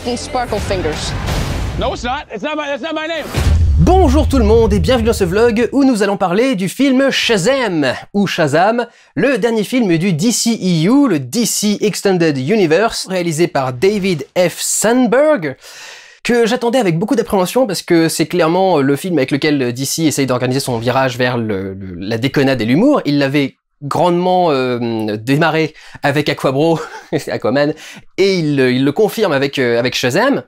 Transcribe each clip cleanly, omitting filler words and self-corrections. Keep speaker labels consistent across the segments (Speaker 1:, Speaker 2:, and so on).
Speaker 1: Captain Sparkle Fingers.
Speaker 2: No, it's not. That's not my name.
Speaker 3: Bonjour tout le monde et bienvenue dans ce vlog où nous allons parler du film Shazam, ou Shazam, le dernier film du DCEU, le DC Extended Universe, réalisé par David F. Sandberg, que j'attendais avec beaucoup d'appréhension parce que c'est clairement le film avec lequel DC essaye d'organiser son virage vers la déconnade et l'humour. Il l'avait grandement démarré avec Aquabro, Aquaman, et il le confirme avec Shazam.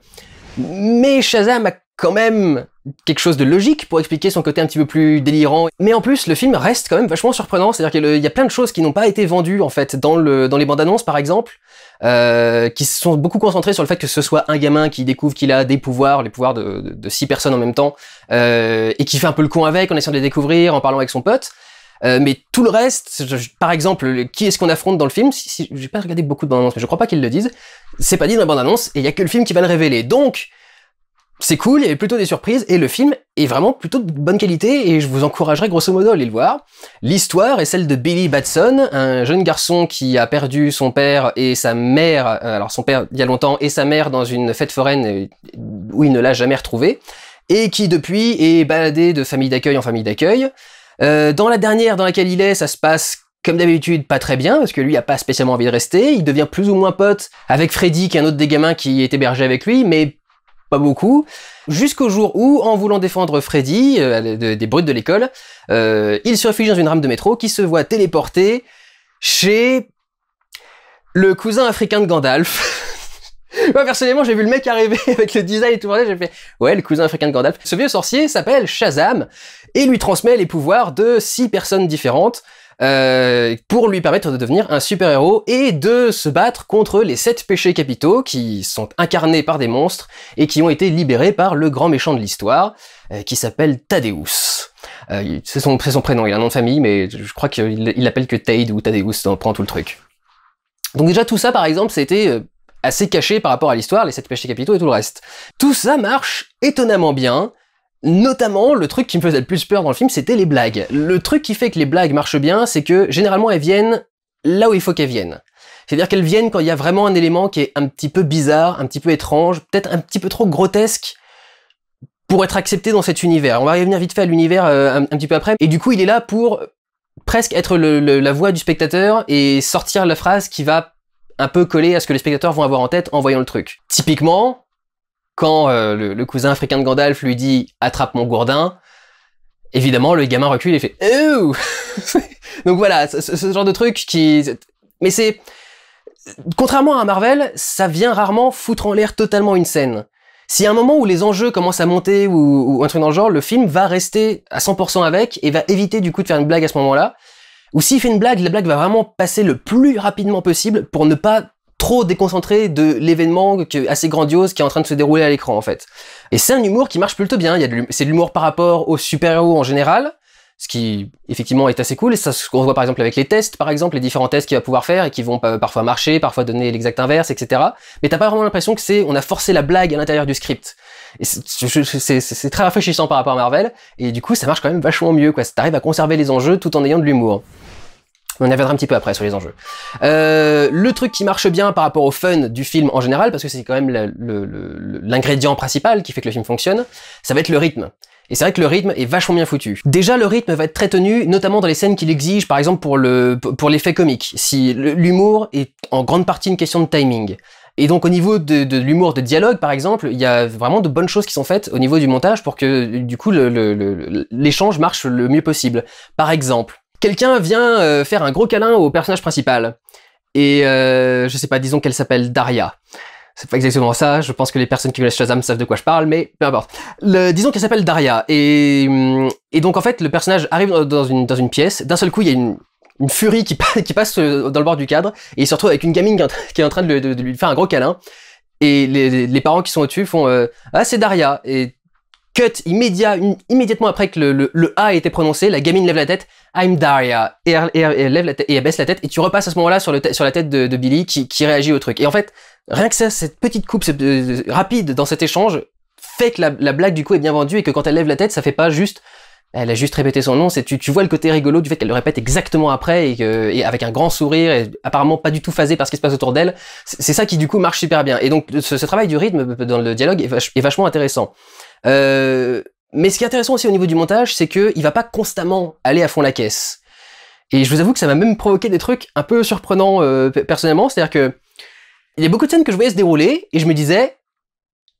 Speaker 3: Mais Shazam a quand même quelque chose de logique pour expliquer son côté un petit peu plus délirant. Mais en plus, le film reste quand même vachement surprenant. C'est-à-dire qu'il y a plein de choses qui n'ont pas été vendues, en fait, dans les bandes annonces, par exemple, qui se sont beaucoup concentrées sur le fait que ce soit un gamin qui découvre qu'il a des pouvoirs, les pouvoirs de 6 personnes en même temps, et qui fait un peu le con avec, en essayant de les découvrir, en parlant avec son pote. Mais tout le reste, par exemple, qui est-ce qu'on affronte dans le film, si j'ai pas regardé beaucoup de bandes annonces, mais je crois pas qu'ils le disent, c'est pas dit dans la bande annonce, et il y a que le film qui va le révéler. Donc, c'est cool, il y a plutôt des surprises, et le film est vraiment plutôt de bonne qualité, et je vous encouragerais grosso modo à aller le voir. L'histoire est celle de Billy Batson, un jeune garçon qui a perdu son père et sa mère, alors son père il y a longtemps, et sa mère dans une fête foraine où il ne l'a jamais retrouvé, et qui depuis est baladé de famille d'accueil en famille d'accueil. Dans la dernière dans laquelle il est, ça se passe comme d'habitude pas très bien, parce que lui a pas spécialement envie de rester, il devient plus ou moins pote avec Freddy, qui est un autre des gamins qui est hébergé avec lui, mais pas beaucoup, jusqu'au jour où, en voulant défendre Freddy, des brutes de l'école, il se réfugie dans une rame de métro qui se voit téléporter chez le cousin africain de Gandalf. Moi, personnellement, j'ai vu le mec arriver avec le design et tout, j'ai fait « Ouais, le cousin africain de Gandalf ». Ce vieux sorcier s'appelle Shazam, et lui transmet les pouvoirs de 6 personnes différentes, pour lui permettre de devenir un super-héros et de se battre contre les 7 péchés capitaux qui sont incarnés par des monstres et qui ont été libérés par le grand méchant de l'histoire, qui s'appelle Thaddeus. C'est son prénom, il a un nom de famille, mais je crois qu'il l'appelle que Tade ou Thaddeus dans tout le truc. Donc déjà tout ça, par exemple, c'était assez caché par rapport à l'histoire, les 7 péchés capitaux et tout le reste. Tout ça marche étonnamment bien. Notamment, le truc qui me faisait le plus peur dans le film, c'était les blagues. Le truc qui fait que les blagues marchent bien, c'est que généralement elles viennent là où il faut qu'elles viennent. C'est-à-dire qu'elles viennent quand il y a vraiment un élément qui est un petit peu bizarre, un petit peu étrange, peut-être un petit peu trop grotesque pour être accepté dans cet univers. On va revenir vite fait à l'univers un petit peu après. Et du coup, il est là pour presque être la voix du spectateur et sortir la phrase qui va un peu coller à ce que les spectateurs vont avoir en tête en voyant le truc. Typiquement, quand le cousin africain de Gandalf lui dit « attrape mon gourdin », évidemment, le gamin recule et fait « ouh !» Donc voilà, ce genre de truc qui... Mais c'est... Contrairement à Marvel, ça vient rarement foutre en l'air totalement une scène. S'il y a un moment où les enjeux commencent à monter ou un truc dans le genre, le film va rester à 100% avec et va éviter du coup de faire une blague à ce moment-là. Ou s'il fait une blague, la blague va vraiment passer le plus rapidement possible pour ne pas trop déconcentré de l'événement assez grandiose qui est en train de se dérouler à l'écran en fait. Et c'est un humour qui marche plutôt bien, c'est de l'humour par rapport aux super-héros en général, ce qui effectivement est assez cool, et ça ce qu'on voit par exemple avec les tests, par exemple, les différents tests qu'il va pouvoir faire et qui vont parfois marcher, parfois donner l'exact inverse, etc. Mais t'as pas vraiment l'impression que on a forcé la blague à l'intérieur du script. Et c'est très rafraîchissant par rapport à Marvel, et du coup ça marche quand même vachement mieux, quoi. T'arrives à conserver les enjeux tout en ayant de l'humour. On y reviendra un petit peu après sur les enjeux. Le truc qui marche bien par rapport au fun du film en général, parce que c'est quand même l'ingrédient principal qui fait que le film fonctionne, ça va être le rythme. Et c'est vrai que le rythme est vachement bien foutu. Déjà, le rythme va être très tenu, notamment dans les scènes qu'il exige, par exemple pour l'effet comique. Si l'humour est en grande partie une question de timing. Et donc au niveau de l'humour de dialogue, par exemple, il y a vraiment de bonnes choses qui sont faites au niveau du montage pour que du coup l'échange marche le mieux possible. Par exemple, quelqu'un vient faire un gros câlin au personnage principal. Et je sais pas, disons qu'elle s'appelle Daria. C'est pas exactement ça, je pense que les personnes qui connaissent Shazam savent de quoi je parle, mais peu importe. Disons qu'elle s'appelle Daria, et donc en fait le personnage arrive dans une pièce, d'un seul coup il y a une furie qui passe dans le bord du cadre, et il se retrouve avec une gamine qui est en train de lui faire un gros câlin, et les parents qui sont au-dessus font « Ah c'est Daria », et cut immédiatement après que le A a été prononcé, la gamine lève la tête, I'm Daria, et elle lève la tête, et elle baisse la tête, et tu repasses à ce moment-là sur la tête de Billy qui réagit au truc. Et en fait, rien que ça, cette petite coupe rapide dans cet échange fait que la blague du coup est bien vendue, et que quand elle lève la tête, ça fait pas juste Elle a juste répété son nom, tu vois le côté rigolo du fait qu'elle le répète exactement après et avec un grand sourire et apparemment pas du tout phasée par ce qui se passe autour d'elle. C'est ça qui du coup marche super bien. Et donc ce travail du rythme dans le dialogue est vachement intéressant. Mais ce qui est intéressant aussi au niveau du montage, c'est que il va pas constamment aller à fond la caisse. Et je vous avoue que ça m'a même provoqué des trucs un peu surprenants personnellement, c'est-à-dire que il y a beaucoup de scènes que je voyais se dérouler et je me disais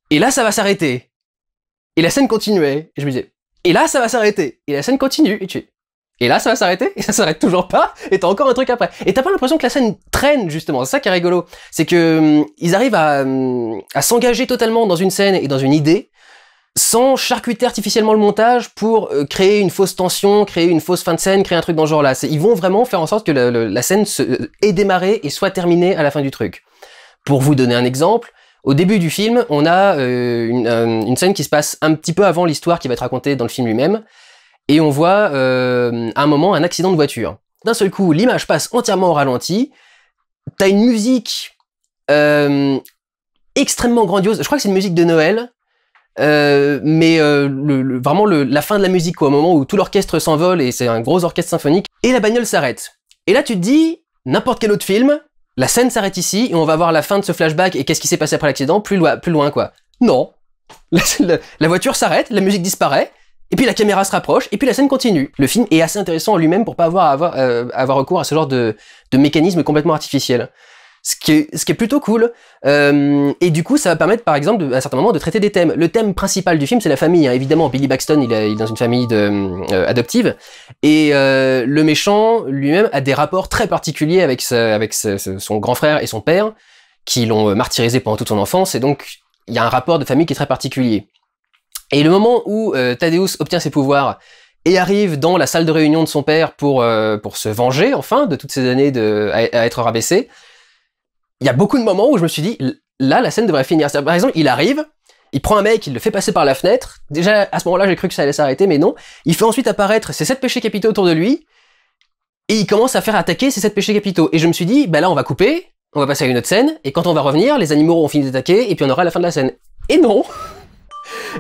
Speaker 3: et là ça va s'arrêter. Et la scène continuait et je me disais et là, ça va s'arrêter. Et la scène continue. Et là, ça va s'arrêter. Et ça s'arrête toujours pas. Et t'as encore un truc après. Et t'as pas l'impression que la scène traîne, justement. C'est ça qui est rigolo. C'est que ils arrivent à s'engager totalement dans une scène et dans une idée, sans charcuter artificiellement le montage pour créer une fausse tension, créer une fausse fin de scène, créer un truc dans ce genre-là. Ils vont vraiment faire en sorte que la scène ait démarré et soit terminée à la fin du truc. Pour vous donner un exemple, au début du film, on a une scène qui se passe un petit peu avant l'histoire qui va être racontée dans le film lui-même, et on voit à un moment un accident de voiture. D'un seul coup, l'image passe entièrement au ralenti, t'as une musique extrêmement grandiose, je crois que c'est une musique de Noël, mais vraiment la fin de la musique, quoi, au moment où tout l'orchestre s'envole, et c'est un gros orchestre symphonique, et la bagnole s'arrête. Et là tu te dis, n'importe quel autre film, la scène s'arrête ici et on va voir la fin de ce flashback et qu'est-ce qui s'est passé après l'accident plus loin quoi. Non. La voiture s'arrête, la musique disparaît, et puis la caméra se rapproche, et puis la scène continue. Le film est assez intéressant en lui-même pour pas avoir recours à ce genre de mécanisme complètement artificiel. Ce qui est plutôt cool. Et du coup, ça va permettre, par exemple, à un certain moment, de traiter des thèmes. Le thème principal du film, c'est la famille. Hein. Évidemment, Billy Baxton, il est dans une famille adoptive. Et le méchant, lui-même, a des rapports très particuliers avec son grand frère et son père, qui l'ont martyrisé pendant toute son enfance. Et donc, il y a un rapport de famille qui est très particulier. Et le moment où Thaddeus obtient ses pouvoirs et arrive dans la salle de réunion de son père pour se venger, enfin, de toutes ces années à être rabaissé, il y a beaucoup de moments où je me suis dit, là, la scène devrait finir. Par exemple, il arrive, il prend un mec, il le fait passer par la fenêtre. Déjà, à ce moment-là, j'ai cru que ça allait s'arrêter, mais non. Il fait ensuite apparaître ses 7 péchés capitaux autour de lui, et il commence à faire attaquer ses 7 péchés capitaux. Et je me suis dit, bah là, on va couper, on va passer à une autre scène, et quand on va revenir, les animaux auront fini d'attaquer, et puis on aura la fin de la scène. Et non.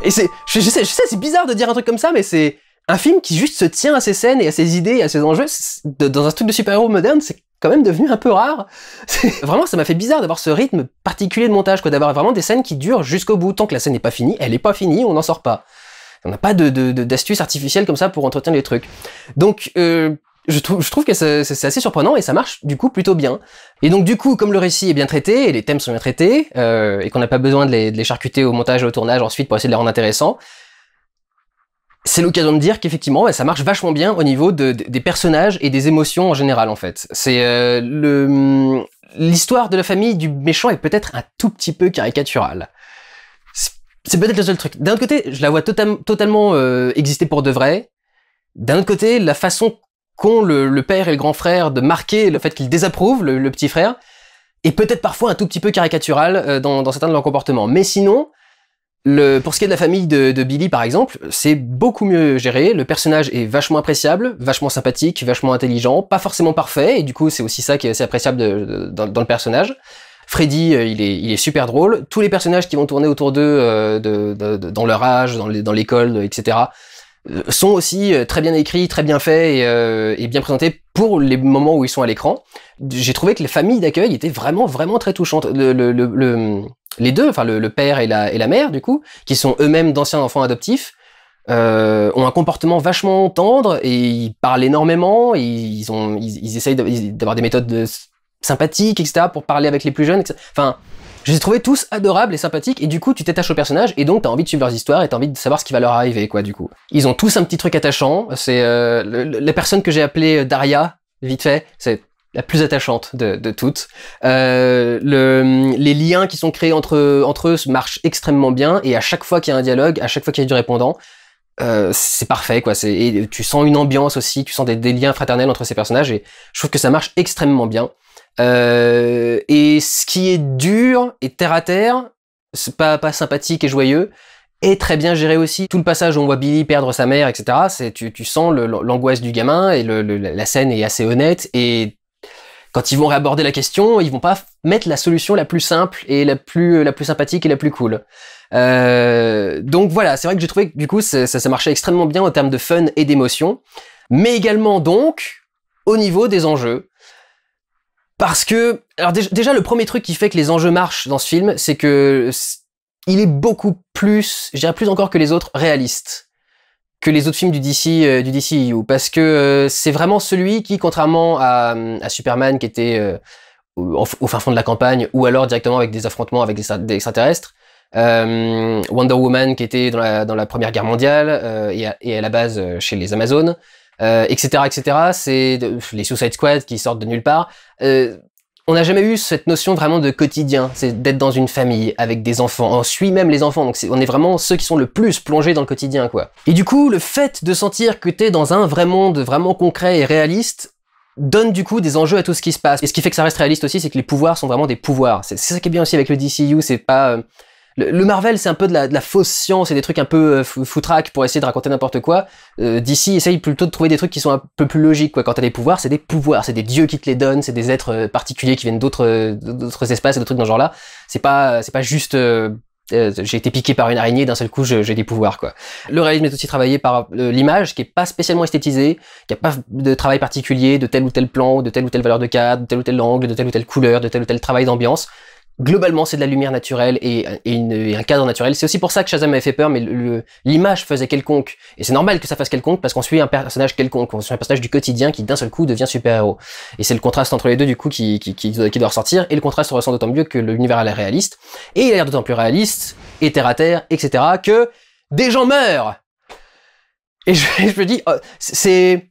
Speaker 3: Et je sais, c'est bizarre de dire un truc comme ça, mais c'est un film qui juste se tient à ses scènes et à ses idées et à ses enjeux. Dans un truc de super-héros moderne, c'est quand même devenu un peu rare. Vraiment, ça m'a fait bizarre d'avoir ce rythme particulier de montage, quoi, d'avoir vraiment des scènes qui durent jusqu'au bout. Tant que la scène n'est pas finie, elle est pas finie, on n'en sort pas. On n'a pas d'astuce artificielle comme ça pour entretenir les trucs. Donc, je trouve que c'est assez surprenant et ça marche du coup plutôt bien. Et donc du coup, comme le récit est bien traité et les thèmes sont bien traités et qu'on n'a pas besoin de les charcuter au montage et au tournage ensuite pour essayer de les rendre intéressants, c'est l'occasion de dire qu'effectivement, ça marche vachement bien au niveau des personnages et des émotions en général en fait. C'est l'histoire de la famille du méchant est peut-être un tout petit peu caricaturale. C'est peut-être le seul truc. D'un autre côté, je la vois totalement exister pour de vrai. D'un autre côté, la façon qu'ont le père et le grand frère de marquer le fait qu'ils désapprouvent le petit frère est peut-être parfois un tout petit peu caricatural dans certains de leurs comportements. Mais sinon, pour ce qui est de la famille de Billy par exemple, c'est beaucoup mieux géré, le personnage est vachement appréciable, vachement sympathique, vachement intelligent, pas forcément parfait, et du coup c'est aussi ça qui est assez appréciable dans le personnage. Freddy, il est super drôle, tous les personnages qui vont tourner autour d'eux dans leur âge, dans l'école, etc., sont aussi très bien écrits, très bien faits et bien présentés pour les moments où ils sont à l'écran. J'ai trouvé que les familles d'accueil étaient vraiment, vraiment très touchantes. Les deux, enfin le père et la mère, du coup, qui sont eux-mêmes d'anciens enfants adoptifs, ont un comportement vachement tendre et ils parlent énormément, et ils essayent d'avoir des méthodes sympathiques, etc., pour parler avec les plus jeunes, etc. Enfin, je les ai trouvés tous adorables et sympathiques, et du coup, tu t'attaches aux personnages, et donc t'as envie de suivre leurs histoires, et t'as envie de savoir ce qui va leur arriver, quoi, du coup. Ils ont tous un petit truc attachant, c'est la personne que j'ai appelée Daria, vite fait, c'est la plus attachante de toutes. Les liens qui sont créés entre eux marchent extrêmement bien, et à chaque fois qu'il y a un dialogue, à chaque fois qu'il y a du répondant, c'est parfait, quoi. Et tu sens une ambiance aussi, tu sens des liens fraternels entre ces personnages, et je trouve que ça marche extrêmement bien. Et ce qui est dur et terre à terre, c'est pas sympathique et joyeux, est très bien géré aussi. Tout le passage où on voit Billy perdre sa mère, etc., tu sens l'angoisse du gamin, et la scène est assez honnête, et quand ils vont réaborder la question, ils vont pas mettre la solution la plus simple et la plus sympathique et la plus cool. Donc voilà, c'est vrai que j'ai trouvé que du coup ça marchait extrêmement bien en termes de fun et d'émotion, mais également donc au niveau des enjeux. Parce que, alors déjà le premier truc qui fait que les enjeux marchent dans ce film, c'est que il est beaucoup plus, je dirais plus encore que les autres, réalistes que les autres films du DCEU, parce que c'est vraiment celui qui, contrairement à Superman qui était au fin fond de la campagne, ou alors directement avec des affrontements avec des extraterrestres, Wonder Woman qui était dans la Première Guerre mondiale et à la base chez les Amazones, etc., etc. C'est les Suicide Squad qui sortent de nulle part. On n'a jamais eu cette notion vraiment de quotidien, c'est d'être dans une famille avec des enfants. On suit même les enfants, donc on est vraiment ceux qui sont le plus plongés dans le quotidien, quoi. Et du coup, le fait de sentir que t'es dans un vrai monde vraiment concret et réaliste donne du coup des enjeux à tout ce qui se passe. Et ce qui fait que ça reste réaliste aussi, c'est que les pouvoirs sont vraiment des pouvoirs. C'est ça qui est bien aussi avec le DCU, c'est pas... Le Marvel, c'est un peu de la fausse science et des trucs un peu foutraques pour essayer de raconter n'importe quoi. DC essaye plutôt de trouver des trucs qui sont un peu plus logiques, quoi. Quand t'as des pouvoirs, c'est des pouvoirs, c'est des dieux qui te les donnent, c'est des êtres particuliers qui viennent d'autres espaces et d'autres trucs dans ce genre-là. C'est pas juste j'ai été piqué par une araignée, d'un seul coup j'ai des pouvoirs, quoi. Le réalisme est aussi travaillé par l'image, qui est pas spécialement esthétisée, qui a pas de travail particulier, de tel ou tel plan, de telle ou telle valeur de cadre, de tel ou tel angle, de telle ou telle couleur, de tel ou tel travail d'ambiance. Globalement, c'est de la lumière naturelle et un cadre naturel. C'est aussi pour ça que Shazam m'avait fait peur, mais l'image faisait quelconque. Et c'est normal que ça fasse quelconque, parce qu'on suit un personnage quelconque, on suit un personnage du quotidien qui d'un seul coup devient super-héros. Et c'est le contraste entre les deux, du coup, qui doit ressortir, et le contraste se ressent d'autant mieux que l'univers a l'air réaliste, et il a l'air d'autant plus réaliste, et terre à terre, etc., que des gens meurent! Et je me dis, c'est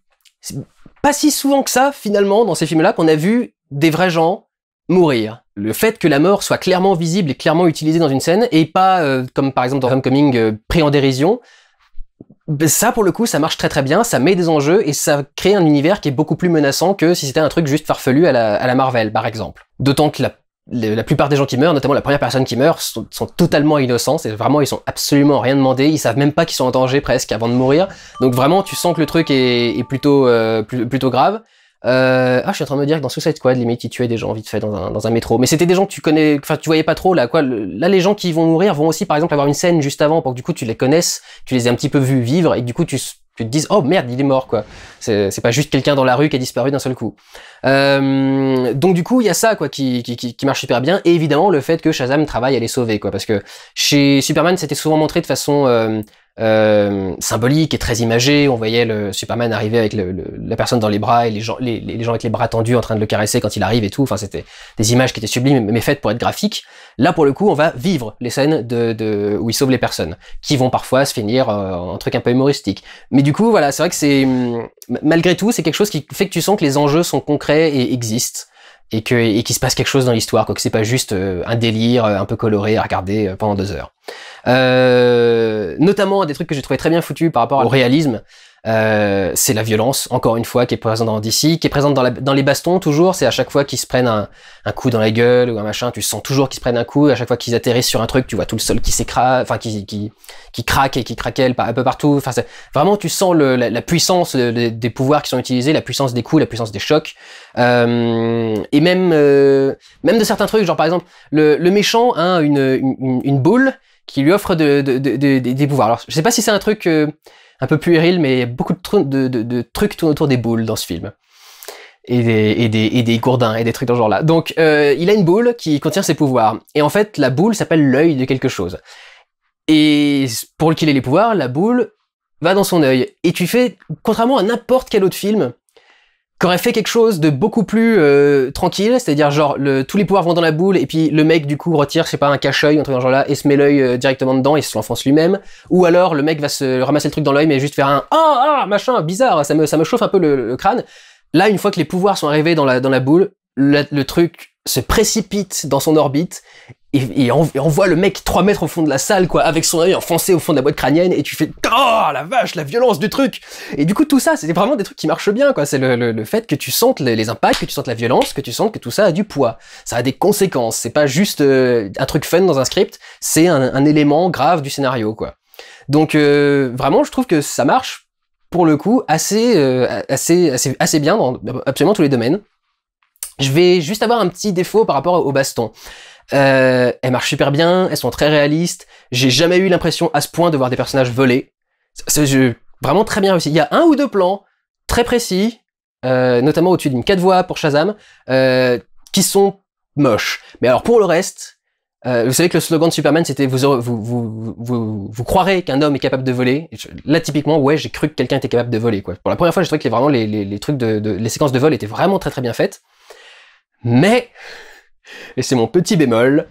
Speaker 3: pas si souvent que ça, finalement, dans ces films-là, qu'on a vu des vrais gens mourir. Le fait que la mort soit clairement visible et clairement utilisée dans une scène, et pas, comme par exemple dans Homecoming, pris en dérision, ça pour le coup ça marche très très bien, ça met des enjeux et ça crée un univers qui est beaucoup plus menaçant que si c'était un truc juste farfelu à la Marvel par exemple. D'autant que la plupart des gens qui meurent, notamment la première personne qui meurt, sont totalement innocents, c'est vraiment, ils sont absolument rien demandé, ils savent même pas qu'ils sont en danger presque avant de mourir, donc vraiment tu sens que le truc est plutôt grave. Je suis en train de me dire que dans Suicide Squad, limite, ils tuaient des gens vite fait dans un métro. Mais c'était des gens que tu connais, enfin, tu voyais pas trop, là, quoi. Là, les gens qui vont mourir vont aussi, par exemple, avoir une scène juste avant pour que du coup, tu les connaisses, tu les aies un petit peu vus vivre et que du coup, tu te dises, oh merde, il est mort, quoi. C'est pas juste quelqu'un dans la rue qui a disparu d'un seul coup. Donc du coup, il y a ça, quoi, qui marche super bien. Et évidemment, le fait que Shazam travaille à les sauver, quoi. Parce que chez Superman, c'était souvent montré de façon, symbolique et très imagé. On voyait le Superman arriver avec la personne dans les bras et les gens avec les bras tendus en train de le caresser quand il arrive et tout. Enfin, c'était des images qui étaient sublimes mais faites pour être graphiques. Là, pour le coup, on va vivre les scènes où il sauve les personnes, qui vont parfois se finir en truc un peu humoristique. Mais du coup, voilà, c'est vrai que c'est malgré tout, c'est quelque chose qui fait que tu sens que les enjeux sont concrets et existent. Et qu'il se passe quelque chose dans l'histoire, quoi, que c'est pas juste un délire un peu coloré à regarder pendant 2 heures. Notamment, des trucs que j'ai trouvé très bien foutus par rapport au réalisme, c'est la violence, encore une fois, qui est présente dans DC, qui est présente dans les bastons, toujours. C'est à chaque fois qu'ils se prennent un coup dans la gueule ou un machin, tu sens toujours qu'ils se prennent un coup. À chaque fois qu'ils atterrissent sur un truc, tu vois tout le sol qui s'écrase, enfin qui craque et qui craquelle un peu partout. Enfin, vraiment, tu sens la puissance des pouvoirs qui sont utilisés, la puissance des coups, la puissance des chocs. Et même de certains trucs, genre par exemple, le méchant a une boule qui lui offre des pouvoirs. Alors, je sais pas si c'est un truc un peu puéril, mais beaucoup de trucs tournent autour des boules dans ce film. Et des gourdins, et des trucs dans ce genre-là. Donc, il a une boule qui contient ses pouvoirs. Et en fait, la boule s'appelle l'œil de quelque chose. Et pour qu'il ait les pouvoirs, la boule va dans son œil. Et tu fais, contrairement à n'importe quel autre film, qu'aurait fait quelque chose de beaucoup plus tranquille, c'est-à-dire genre tous les pouvoirs vont dans la boule et puis le mec du coup retire, je sais pas, un cache-œil, un truc dans ce genre-là, et se met l'œil directement dedans et se l'enfonce lui-même, ou alors le mec va se ramasser le truc dans l'œil mais juste faire un machin bizarre, ça me chauffe un peu le crâne. Là, une fois que les pouvoirs sont arrivés dans la boule, le truc se précipite dans son orbite et on voit le mec 3 mètres au fond de la salle, quoi, avec son œil enfoncé au fond de la boîte crânienne, et tu fais « Oh, la vache, la violence du truc !» Et du coup, tout ça, c'est vraiment des trucs qui marchent bien, quoi. C'est le fait que tu sentes les impacts, que tu sentes la violence, que tu sentes que tout ça a du poids. Ça a des conséquences. C'est pas juste un truc fun dans un script, c'est un élément grave du scénario, quoi. Donc, vraiment, je trouve que ça marche, pour le coup, assez bien dans absolument tous les domaines. Je vais juste avoir un petit défaut par rapport au baston. Elles marchent super bien, elles sont très réalistes. J'ai jamais eu l'impression à ce point de voir des personnages voler. C'est vraiment très bien réussi. Il y a un ou deux plans très précis, notamment au-dessus d'une 4 voies pour Shazam, qui sont moches. Mais alors pour le reste, vous savez que le slogan de Superman c'était vous croirez qu'un homme est capable de voler. Là typiquement, ouais, j'ai cru que quelqu'un était capable de voler, quoi. Pour la première fois, j'ai trouvé que vraiment les trucs les séquences de vol étaient vraiment très très bien faites. Mais, et c'est mon petit bémol,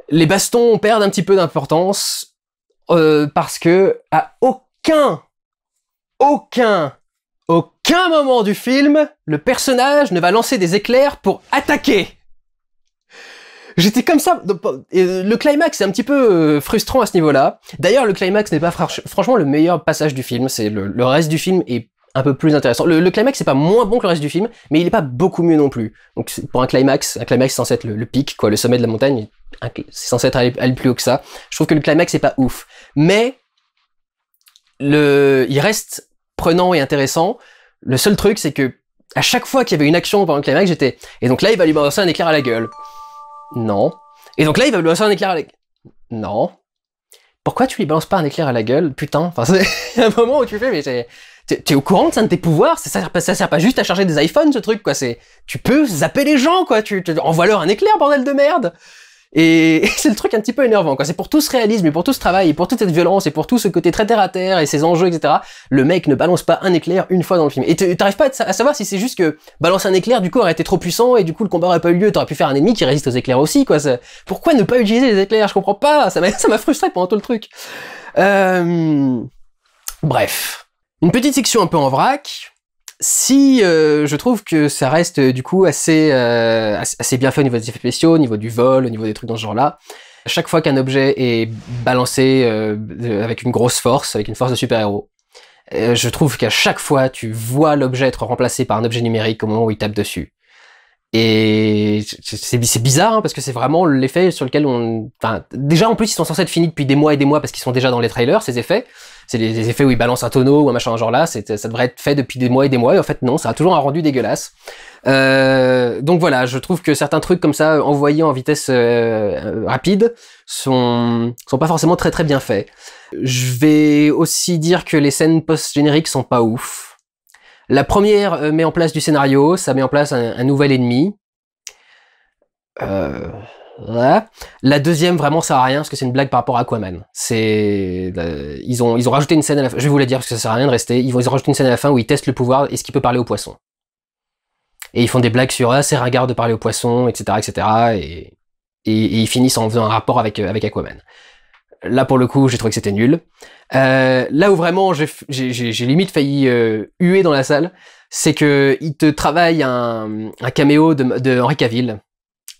Speaker 3: les bastons perdent un petit peu d'importance parce que à aucun moment du film, le personnage ne va lancer des éclairs pour attaquer. J'étais comme ça. Le climax est un petit peu frustrant à ce niveau-là. D'ailleurs, le climax n'est pas franchement le meilleur passage du film. C'est le reste du film est un peu plus intéressant. Le climax c'est pas moins bon que le reste du film, mais il est pas beaucoup mieux non plus. Donc pour un climax c'est censé être le pic, quoi, le sommet de la montagne. C'est censé être aller plus haut que ça. Je trouve que le climax c'est pas ouf, mais il reste prenant et intéressant. Le seul truc c'est que à chaque fois qu'il y avait une action pendant le climax, j'étais et donc là il va lui balancer un éclair à la gueule. Non. Et donc là il va lui balancer un éclair à la gueule. Non. Pourquoi tu lui balances pas un éclair à la gueule, putain? Enfin, c'est un moment où tu fais, mais t'es au courant de ça de tes pouvoirs? Ça sert pas juste à charger des iPhones, ce truc, quoi. Tu peux zapper les gens, quoi. Envoie-leur un éclair, bordel de merde. Et c'est le truc un petit peu énervant, quoi. C'est pour tout ce réalisme, et pour tout ce travail, et pour toute cette violence, et pour tout ce côté très terre à terre, et ces enjeux, etc. Le mec ne balance pas un éclair une fois dans le film. Et t'arrives pas à savoir si c'est juste que balancer un éclair, du coup, aurait été trop puissant, et du coup, le combat aurait pas eu lieu, t'aurais pu faire un ennemi qui résiste aux éclairs aussi, quoi. Pourquoi ne pas utiliser les éclairs? Je comprends pas. Ça m'a frustré pendant tout le truc. Bref. Une petite section un peu en vrac. Si je trouve que ça reste du coup assez bien fait au niveau des effets spéciaux, au niveau du vol, au niveau des trucs dans ce genre-là. Chaque fois qu'un objet est balancé avec une grosse force, avec une force de super-héros, je trouve qu'à chaque fois tu vois l'objet être remplacé par un objet numérique au moment où il tape dessus. Et c'est bizarre hein, parce que c'est vraiment l'effet sur lequel enfin, déjà en plus ils sont censés être finis depuis des mois et des mois parce qu'ils sont déjà dans les trailers, ces effets. C'est les effets où ils balancent un tonneau ou un machin genre là, ça devrait être fait depuis des mois et des mois, et en fait non, ça a toujours un rendu dégueulasse. Donc voilà, je trouve que certains trucs comme ça, envoyés en vitesse rapide, sont pas forcément très très bien faits. Je vais aussi dire que les scènes post-génériques sont pas ouf. La première met en place du scénario, ça met en place un nouvel ennemi. Voilà. La deuxième vraiment sert à rien parce que c'est une blague par rapport à Aquaman. Ils ont rajouté une scène à la fin, je vais vous la dire parce que ça sert à rien de rester. Ils ont rajouté une scène à la fin où ils testent le pouvoir et ce qui peut parler aux poissons. Et ils font des blagues sur c'est ringard de parler aux poissons, etc., etc. Et ils finissent en faisant un rapport avec Aquaman. Là pour le coup, j'ai trouvé que c'était nul. Là où vraiment j'ai limite failli huer dans la salle, c'est que ils te travaillent un caméo de Henry Cavill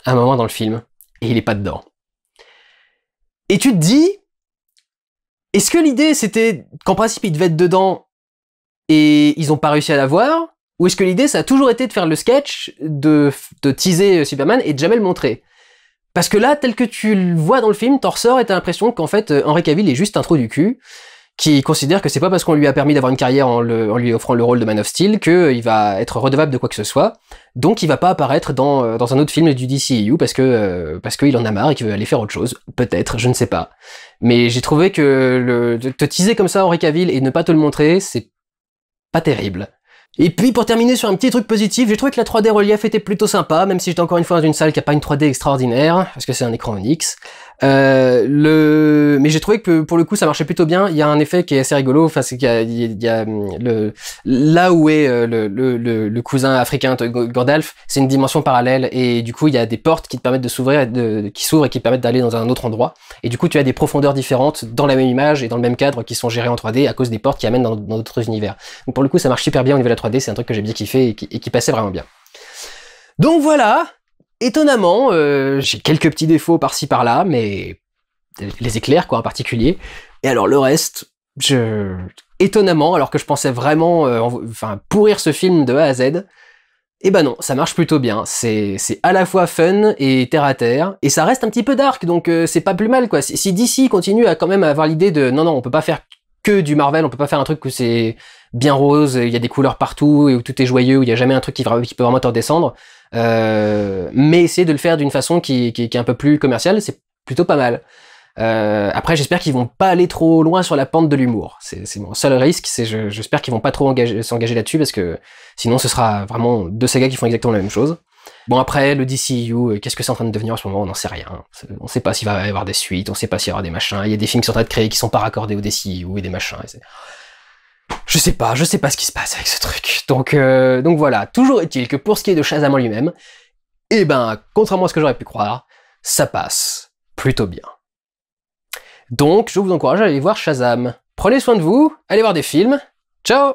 Speaker 3: à un moment dans le film. Et il est pas dedans. Et tu te dis, est-ce que l'idée c'était qu'en principe il devait être dedans et ils ont pas réussi à l'avoir? Ou est-ce que l'idée ça a toujours été de faire le sketch, de teaser Superman et de jamais le montrer? Parce que là, tel que tu le vois dans le film, t'en ressors et t'as l'impression qu'en fait Henry Cavill est juste un trou du cul, qui considère que c'est pas parce qu'on lui a permis d'avoir une carrière en lui offrant le rôle de Man of Steel qu'il va être redevable de quoi que ce soit. Donc il va pas apparaître dans un autre film du DCEU parce qu'il en a marre et qu'il veut aller faire autre chose. Peut-être, je ne sais pas. Mais j'ai trouvé que te teaser comme ça Henry Cavill et ne pas te le montrer, c'est pas terrible. Et puis pour terminer sur un petit truc positif, j'ai trouvé que la 3D relief était plutôt sympa, même si j'étais encore une fois dans une salle qui a pas une 3D extraordinaire, parce que c'est un écran Onyx. Mais j'ai trouvé que pour le coup ça marchait plutôt bien. Il y a un effet qui est assez rigolo, enfin c'est qu'il y a là où est le cousin africain de Gandalf, c'est une dimension parallèle et du coup il y a des portes qui te permettent de s'ouvrir, qui s'ouvrent et qui te permettent d'aller dans un autre endroit. Et du coup tu as des profondeurs différentes dans la même image et dans le même cadre qui sont gérées en 3D à cause des portes qui amènent dans d'autres univers. Donc pour le coup ça marche super bien au niveau de la 3D, c'est un truc que j'ai bien kiffé et qui passait vraiment bien. Donc voilà. Étonnamment, j'ai quelques petits défauts par-ci par-là, mais les éclairs quoi en particulier. Et alors le reste, étonnamment, alors que je pensais vraiment, pourrir ce film de A à Z, eh ben non, ça marche plutôt bien. C'est à la fois fun et terre à terre, et ça reste un petit peu dark, donc c'est pas plus mal quoi. Si DC continue à quand même avoir l'idée de non, on peut pas faire que du Marvel, on peut pas faire un truc où c'est bien rose, il y a des couleurs partout, et où tout est joyeux, où il n'y a jamais un truc qui peut vraiment te redescendre. Mais essayer de le faire d'une façon qui est un peu plus commerciale, c'est plutôt pas mal. Après, j'espère qu'ils vont pas aller trop loin sur la pente de l'humour. C'est mon seul risque, j'espère qu'ils vont pas trop s'engager là-dessus, parce que sinon ce sera vraiment deux sagas qui font exactement la même chose. Bon, après, le DCU, qu'est-ce que c'est en train de devenir en ce moment? On n'en sait rien. On sait pas s'il va y avoir des suites, on sait pas s'il y aura des machins. Il y a des films qui sont en train de créer qui sont pas raccordés au DCU et des machins. Je sais pas ce qui se passe avec ce truc. Donc voilà. Toujours est-il que pour ce qui est de Shazam en lui-même, eh ben, contrairement à ce que j'aurais pu croire, ça passe plutôt bien. Donc, je vous encourage à aller voir Shazam. Prenez soin de vous, allez voir des films. Ciao!